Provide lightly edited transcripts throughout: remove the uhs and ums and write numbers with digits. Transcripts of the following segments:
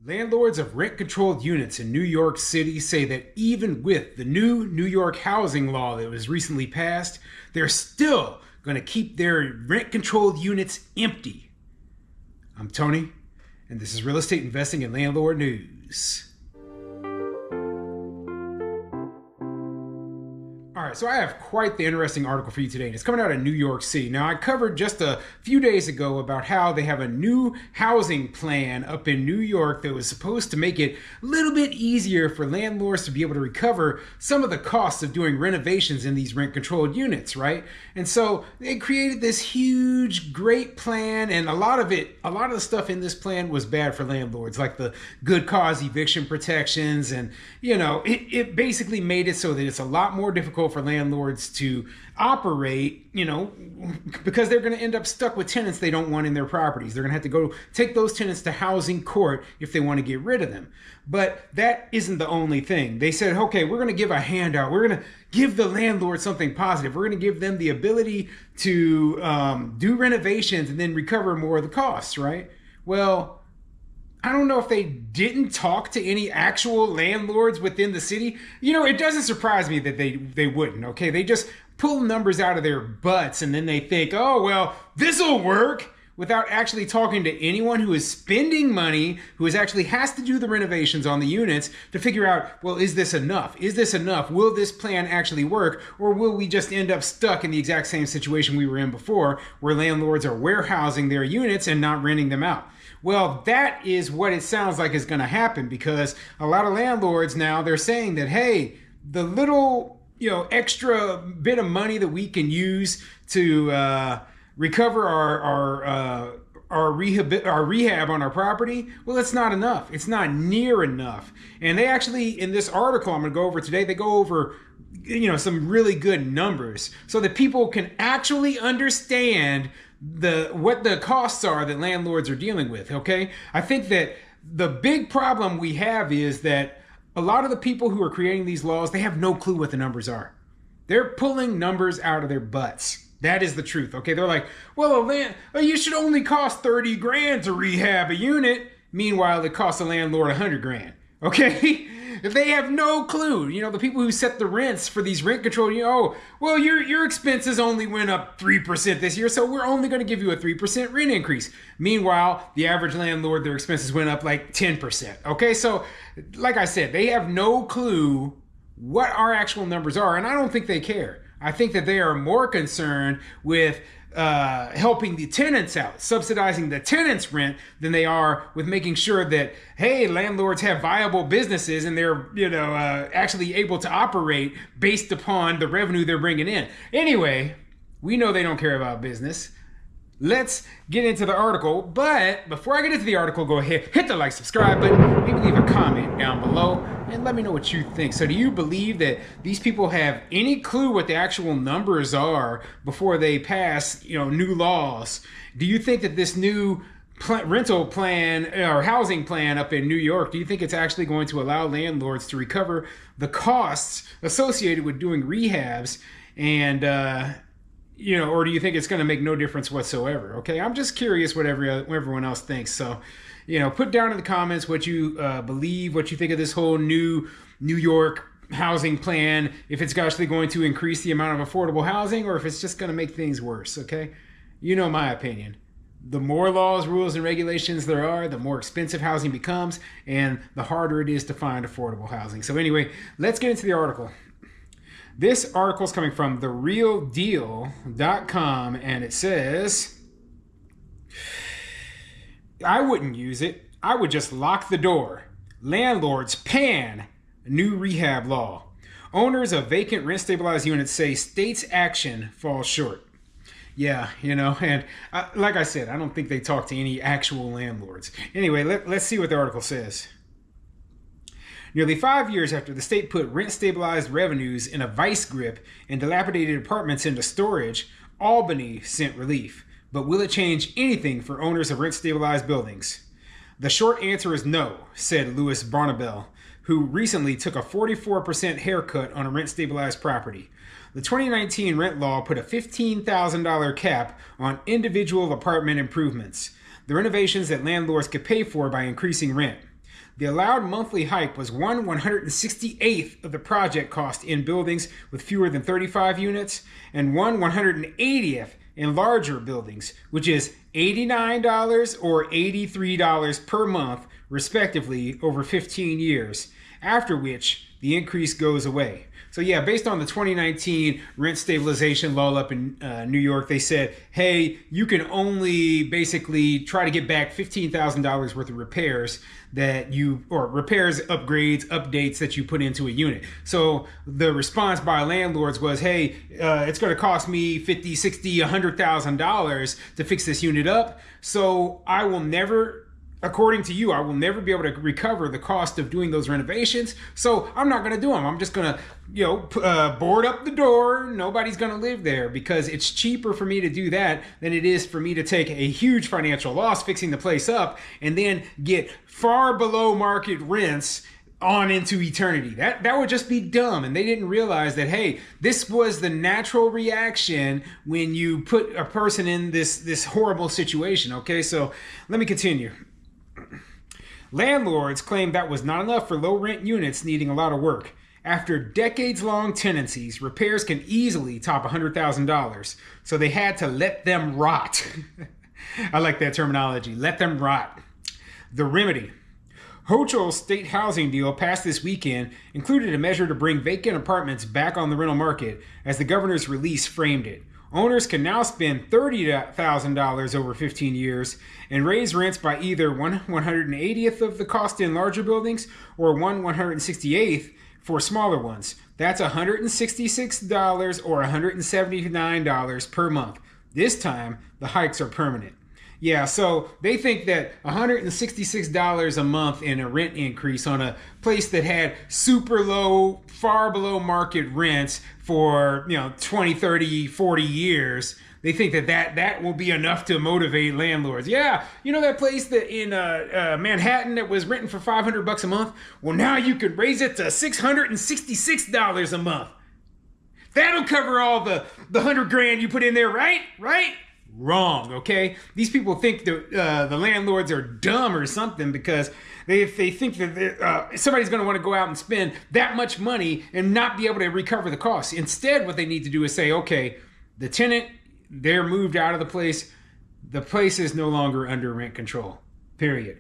Landlords of rent-controlled units in New York City say that even with the new New York housing law that was recently passed, they're still going to keep their rent-controlled units empty. I'm Tony, and this is Real Estate Investing and Landlord News. All right, so I have quite the interesting article for you today, and it's coming out of New York City. Now, I covered just a few days ago about how they have a new housing plan up in New York that was supposed to make it a little bit easier for landlords to be able to recover some of the costs of doing renovations in these rent-controlled units, right? And so they created this huge, great plan, and a lot of the stuff in this plan was bad for landlords, like the good cause eviction protections, and it basically made it so that it's a lot more difficult for landlords to operate, because they're going to end up stuck with tenants they don't want in their properties. They're going to have to go take those tenants to housing court if they want to get rid of them. But that isn't the only thing. They said, okay, we're going to give a handout. We're going to give the landlord something positive. We're going to give them the ability to do renovations and then recover more of the costs, right? Well, I don't know if they didn't talk to any actual landlords within the city. It doesn't surprise me that they wouldn't, okay? They just pull numbers out of their butts and then they think, oh, well, this'll work, without actually talking to anyone who is spending money, who actually has to do the renovations on the units to figure out, well, is this enough? Is this enough? Will this plan actually work? Or will we just end up stuck in the exact same situation we were in before, where landlords are warehousing their units and not renting them out? Well, that is what it sounds like is going to happen, because a lot of landlords now, they're saying that, hey, the little, extra bit of money that we can use to recover our rehab on our property, well, it's not enough. It's not near enough. And they actually, in this article I'm going to go over today, they go over some really good numbers so that people can actually understand what the costs are that landlords are dealing with, okay? I think that the big problem we have is that a lot of the people who are creating these laws, they have no clue what the numbers are. They're pulling numbers out of their butts. That is the truth, okay? They're like, well, you should only cost 30 grand to rehab a unit. Meanwhile, it costs a landlord 100 grand, okay? They have no clue. The people who set the rents for these rent control, well, your expenses only went up 3% this year, so we're only going to give you a 3% rent increase. Meanwhile, the average landlord, their expenses went up like 10%. Okay, so like I said, they have no clue what our actual numbers are, and I don't think they care. I think that they are more concerned with helping the tenants out, subsidizing the tenants' rent, than they are with making sure that, hey, landlords have viable businesses and they're, actually able to operate based upon the revenue they're bringing in. Anyway, we know they don't care about business. Let's get into the article, but before I get into the article, go ahead, hit the like, subscribe button, maybe leave a comment down below, and let me know what you think. So do you believe that these people have any clue what the actual numbers are before they pass, new laws? Do you think that this new rental plan or housing plan up in New York, do you think it's actually going to allow landlords to recover the costs associated with doing rehabs, and or do you think it's going to make no difference whatsoever? Okay, I'm just curious what everyone else thinks. So, put down in the comments what you believe, what you think of this whole new New York housing plan, if it's actually going to increase the amount of affordable housing or if it's just going to make things worse, okay? My opinion. The more laws, rules, and regulations there are, the more expensive housing becomes, and the harder it is to find affordable housing. So anyway, let's get into the article. This article is coming from therealdeal.com, and it says, I wouldn't use it. I would just lock the door. Landlords pan new rehab law. Owners of vacant rent-stabilized units say state's action falls short. Yeah, and like I said, I don't think they talk to any actual landlords. Anyway, let's see what the article says. Nearly 5 years after the state put rent-stabilized revenues in a vice grip and dilapidated apartments into storage, Albany sent relief. But will it change anything for owners of rent-stabilized buildings? The short answer is no, said Louis Barnabel, who recently took a 44% haircut on a rent-stabilized property. The 2019 rent law put a $15,000 cap on individual apartment improvements, the renovations that landlords could pay for by increasing rent. The allowed monthly hike was 1/168th of the project cost in buildings with fewer than 35 units and 1/180th in larger buildings, which is $89 or $83 per month, respectively, over 15 years, after which the increase goes away. So yeah, based on the 2019 rent stabilization law up in New York, they said, hey, you can only basically try to get back $15,000 worth of repairs repairs, upgrades, updates that you put into a unit. So the response by landlords was, hey, it's going to cost me $50, $60, $100,000 to fix this unit up. So I will never, according to you, I will never be able to recover the cost of doing those renovations. So I'm not going to do them. I'm just going to, board up the door. Nobody's going to live there because it's cheaper for me to do that than it is for me to take a huge financial loss fixing the place up and then get far below market rents on into eternity. That would just be dumb. And they didn't realize that, hey, this was the natural reaction when you put a person in this horrible situation. Okay, so let me continue. Landlords claimed that was not enough for low rent units needing a lot of work. After decades-long tenancies, repairs can easily top $100,000, so they had to let them rot. I like that terminology, let them rot. The remedy. Hochul's state housing deal passed this weekend included a measure to bring vacant apartments back on the rental market, as the governor's release framed it. Owners can now spend $30,000 over 15 years and raise rents by either 1/180th of the cost in larger buildings or 1/168th for smaller ones. That's $166 or $179 per month. This time, the hikes are permanent. Yeah, so they think that $166 a month in a rent increase on a place that had super low, far below market rents for 20, 30, 40 years, they think that will be enough to motivate landlords. Yeah, that place that in Manhattan that was renting for $500 a month? Well, now you could raise it to $666 a month. That'll cover all the $100,000 you put in there, right? Wrong, okay? These people think the landlords are dumb or something because they think that somebody's going to want to go out and spend that much money and not be able to recover the costs. Instead, what they need to do is say, okay, the tenant, they're moved out of the place. The place is no longer under rent control, period.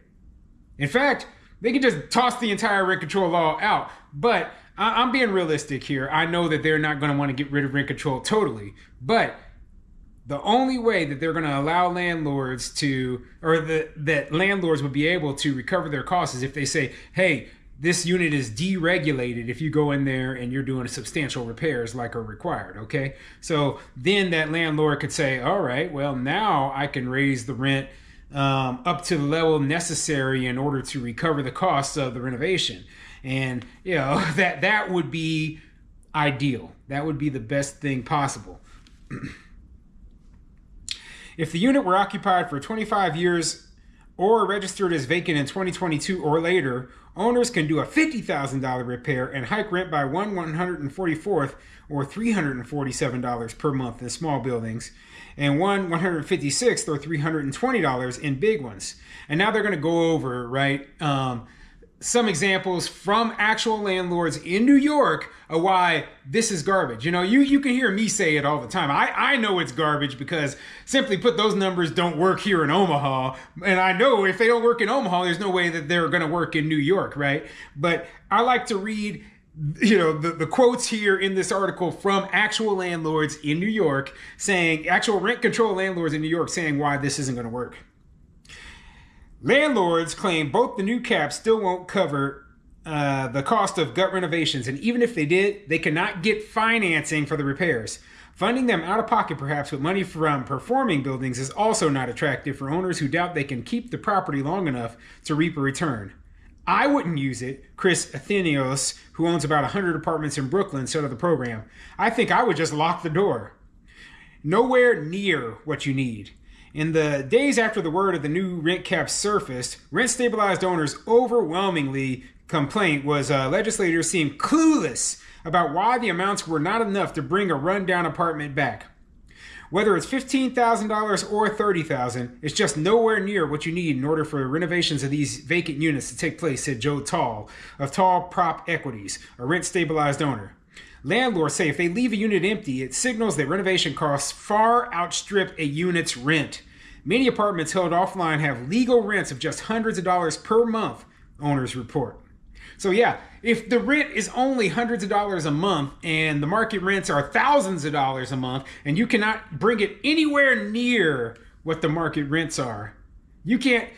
In fact, they can just toss the entire rent control law out. But I'm being realistic here. I know that they're not going to want to get rid of rent control totally. But the only way that they're going to allow landlords that landlords would be able to recover their costs is if they say, hey, this unit is deregulated if you go in there and you're doing substantial repairs like are required, okay? So then that landlord could say, all right, well, now I can raise the rent up to the level necessary in order to recover the costs of the renovation. And, that would be ideal. That would be the best thing possible. If the unit were occupied for 25 years or registered as vacant in 2022 or later, owners can do a $50,000 repair and hike rent by 1/144th or $347 per month in small buildings and 1/156th or $320 in big ones. And now they're going to go over, right, some examples from actual landlords in New York of why this is garbage. You can hear me say it all the time. I know it's garbage because simply put, those numbers don't work here in Omaha. And I know if they don't work in Omaha, there's no way that they're going to work in New York, right? But I like to read the quotes here in this article from actual landlords in New York saying, actual rent control landlords in New York saying why this isn't going to work. Landlords claim both the new caps still won't cover the cost of gut renovations, and even if they did, they cannot get financing for the repairs. Funding them out of pocket, perhaps with money from performing buildings, is also not attractive for owners who doubt they can keep the property long enough to reap a return. I wouldn't use it, Chris Athenios, who owns about 100 apartments in Brooklyn, said of the program. I think I would just lock the door. Nowhere near what you need. In the days after the word of the new rent cap surfaced, rent-stabilized owners' overwhelmingly complaint was legislators seemed clueless about why the amounts were not enough to bring a rundown apartment back. Whether it's $15,000 or $30,000, it's just nowhere near what you need in order for renovations of these vacant units to take place, said Joe Tall of Tall Prop Equities, a rent-stabilized owner. Landlords say if they leave a unit empty, it signals that renovation costs far outstrip a unit's rent. Many apartments held offline have legal rents of just hundreds of dollars per month, owners report. So yeah, if the rent is only hundreds of dollars a month and the market rents are thousands of dollars a month and you cannot bring it anywhere near what the market rents are, you can't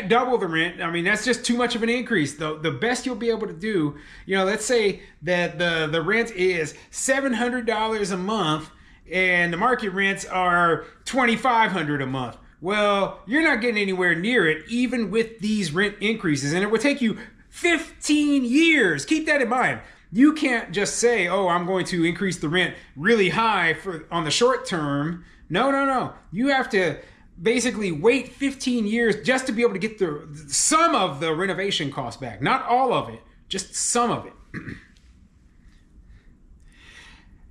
double the rent. I mean, that's just too much of an increase. The best you'll be able to do, let's say that the rent is $700 a month and the market rents are $2,500 a month. Well, you're not getting anywhere near it, even with these rent increases, and it would take you 15 years. Keep that in mind. You can't just say, oh, I'm going to increase the rent really high on the short term. No. You have to basically wait 15 years just to be able to get some of the renovation costs back. Not all of it, just some of it.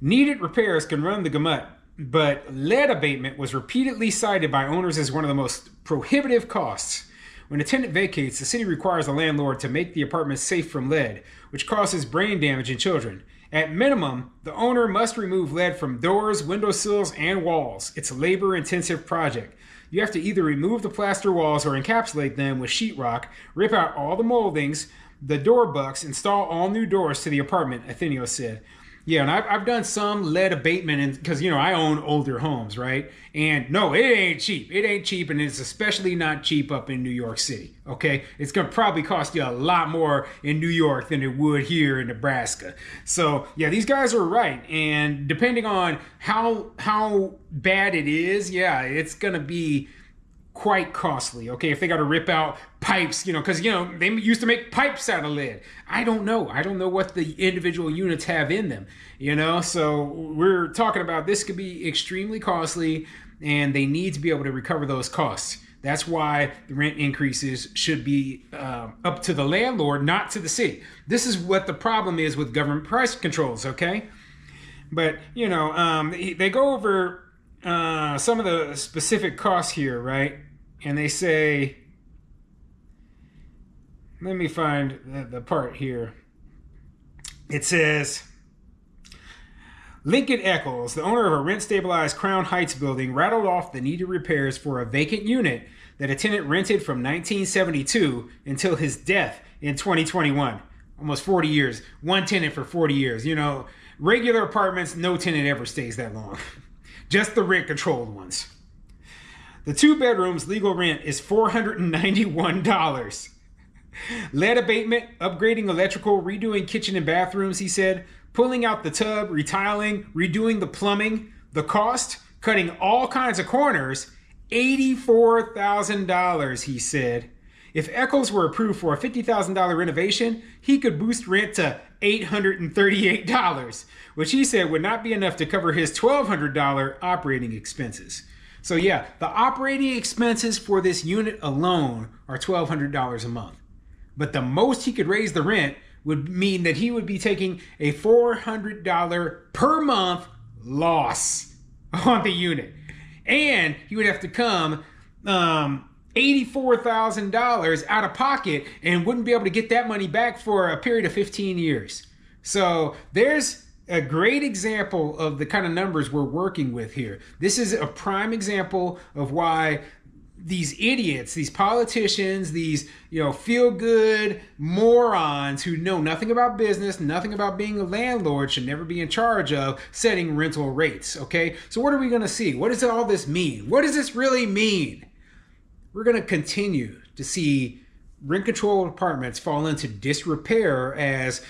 Needed repairs can run the gamut, but lead abatement was repeatedly cited by owners as one of the most prohibitive costs. When a tenant vacates, the city requires a landlord to make the apartment safe from lead, which causes brain damage in children. At minimum, the owner must remove lead from doors, windowsills, and walls. It's a labor-intensive project. You have to either remove the plaster walls or encapsulate them with sheetrock, rip out all the moldings, the door bucks, install all new doors to the apartment, Athenio said. Yeah, and I've done some lead abatement because, I own older homes, right? And no, it ain't cheap. It ain't cheap, and it's especially not cheap up in New York City, okay? It's going to probably cost you a lot more in New York than it would here in Nebraska. So, yeah, these guys are right. And depending on how bad it is, yeah, it's going to be quite costly, okay? If they got to rip out pipes, because, they used to make pipes out of lead. I don't know what the individual units have in them, So we're talking about this could be extremely costly, and they need to be able to recover those costs. That's why the rent increases should be up to the landlord, not to the city. This is what the problem is with government price controls, okay? But, they go over some of the specific costs here, right? And they say, let me find the part here. It says, Lincoln Eccles, the owner of a rent-stabilized Crown Heights building, rattled off the needed repairs for a vacant unit that a tenant rented from 1972 until his death in 2021. Almost 40 years. One tenant for 40 years. Regular apartments, no tenant ever stays that long. Just the rent-controlled ones. The 2 bedrooms legal rent is $491. Lead abatement, upgrading electrical, redoing kitchen and bathrooms, he said, pulling out the tub, retiling, redoing the plumbing, the cost, cutting all kinds of corners, $84,000, he said. If Eccles were approved for a $50,000 renovation, he could boost rent to $838, which he said would not be enough to cover his $1,200 operating expenses. So yeah, the operating expenses for this unit alone are $1,200 a month. But the most he could raise the rent would mean that he would be taking a $400 per month loss on the unit. And he would have to come $84,000 out of pocket and wouldn't be able to get that money back for a period of 15 years. So there's a great example of the kind of numbers we're working with here. This is a prime example of why these idiots, these politicians, these feel-good morons who know nothing about business, nothing about being a landlord, should never be in charge of setting rental rates, okay? So what are we going to see? What does all this mean? What does this really mean? We're going to continue to see rent-controlled apartments fall into disrepair as,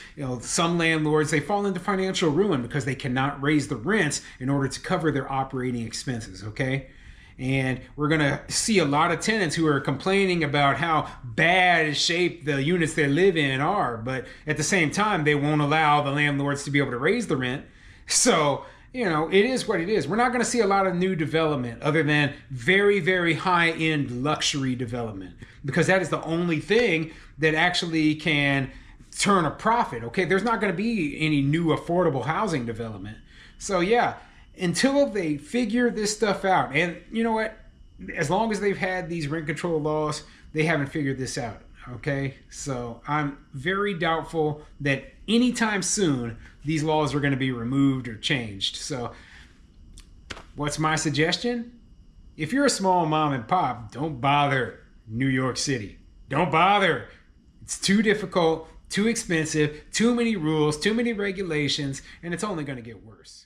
some landlords, they fall into financial ruin because they cannot raise the rents in order to cover their operating expenses, okay? And we're going to see a lot of tenants who are complaining about how bad shape the units they live in are, but at the same time, they won't allow the landlords to be able to raise the rent. So, it is what it is. We're not going to see a lot of new development other than very, very high-end luxury development, because that is the only thing that actually can turn a profit, okay? There's not going to be any new affordable housing development. So, yeah, until they figure this stuff out. And you know what? As long as they've had these rent control laws, they haven't figured this out. Okay? So I'm very doubtful that anytime soon these laws are going to be removed or changed. So what's my suggestion? If you're a small mom and pop, don't bother New York City. Don't bother. It's too difficult, too expensive, too many rules, too many regulations, and it's only going to get worse.